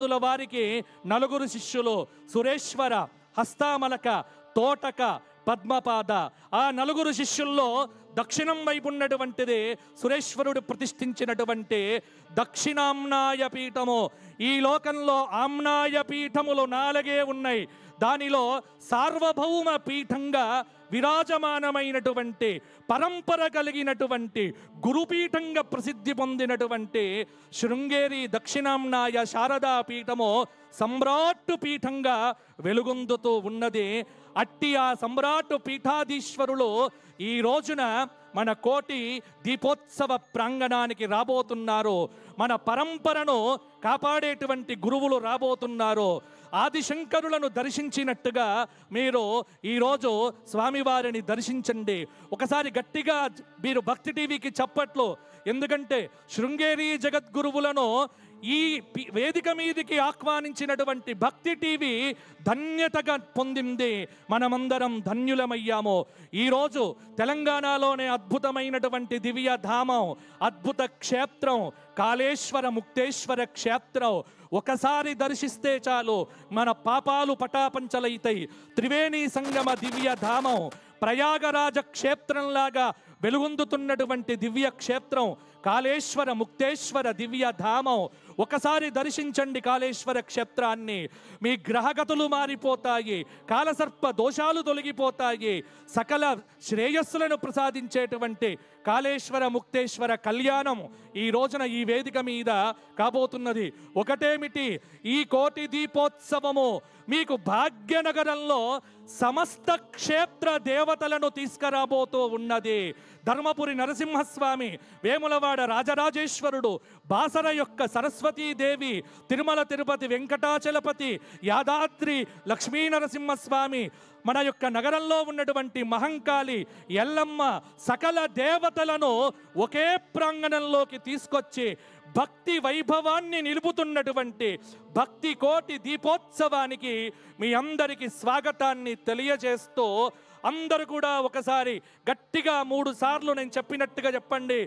వారికి నలుగురు శిష్యులు సురేశ్వర, హస్తామలక, తోటక, పద్మపాద. ఆ నలుగురు శిష్యుల్లో దక్షిణం వైపు ఉన్నటువంటిది సురేశ్వరుడు ప్రతిష్ఠించినటువంటి దక్షిణామ్నాయ పీఠము. ఈ లోకంలో ఆమ్నాయ పీఠములు 4 ఉన్నాయి. దానిలో సార్వభౌమ పీఠంగా విరాజమానమైనటువంటి పరంపర కలిగినటువంటి గురుపీఠంగా ప్రసిద్ధి పొందినటువంటి శృంగేరి దక్షిణామ్నాయ శారదా పీఠము సమ్రాట్ పీఠంగా వెలుగొందుతూ ఉన్నది. అట్టి ఆ సమ్రాట్ పీఠాధీశ్వరులు ఈ రోజున మన కోటి దీపోత్సవ ప్రాంగణానికి రాబోతున్నారు. మన పరంపరను కాపాడేటువంటి గురువులు రాబోతున్నారు. ఆదిశంకరులను దర్శించినట్టుగా మీరు ఈరోజు స్వామివారిని దర్శించండి. ఒకసారి గట్టిగా మీరు భక్తి టీవీకి చప్పట్లు. ఎందుకంటే శృంగేరి జగద్గురువులను ఈ వేదిక మీదికి ఆహ్వానించినటువంటి భక్తి టీవీ ధన్యతగా పొందింది. మనమందరం ధన్యులమయ్యాము. ఈరోజు తెలంగాణలోనే అద్భుతమైనటువంటి దివ్య ధామం, అద్భుత క్షేత్రం కాళేశ్వర ముక్తేశ్వర క్షేత్రం. ఒకసారి దర్శిస్తే చాలు మన పాపాలు పటాపంచలైతాయి. త్రివేణి సంగమ దివ్య ధామం, ప్రయాగరాజ క్షేత్రంలాగా వెలుగొందుతున్నటువంటి దివ్య క్షేత్రం కాళేశ్వర ముక్తేశ్వర దివ్య ధామం. ఒకసారి దర్శించండి కాళేశ్వర క్షేత్రాన్ని. మీ గ్రహగతులు మారిపోతాయి, కాలసర్ప దోషాలు తొలగిపోతాయి, సకల శ్రేయస్సులను ప్రసాదించేటువంటి కాళేశ్వర ముక్తేశ్వర కళ్యాణం ఈ రోజున ఈ వేదిక మీద కాబోతున్నది. ఒకటేమిటి, ఈ కోటి దీపోత్సవము మీకు భాగ్యనగరంలో సమస్త క్షేత్ర దేవతలను తీసుకురాబోతూ ఉన్నది. ధర్మపురి నరసింహస్వామి, వేములవాడ రాజరాజేశ్వరుడు, బాసర యొక్క సరస్వతీదేవి, తిరుమల తిరుపతి వెంకటాచలపతి, యాదాద్రి లక్ష్మీ నరసింహస్వామి, మన యొక్క నగరంలో ఉన్నటువంటి మహంకాళి, ఎల్లమ్మ, సకల దేవతలను ఒకే ప్రాంగణంలోకి తీసుకొచ్చి భక్తి వైభవాన్ని నిలుపుతున్నటువంటి భక్తి కోటి దీపోత్సవానికి మీ అందరికీ స్వాగతాన్ని తెలియజేస్తూ, అందరూ కూడా ఒకసారి గట్టిగా 3 సార్లు నేను చెప్పినట్టుగా చెప్పండి.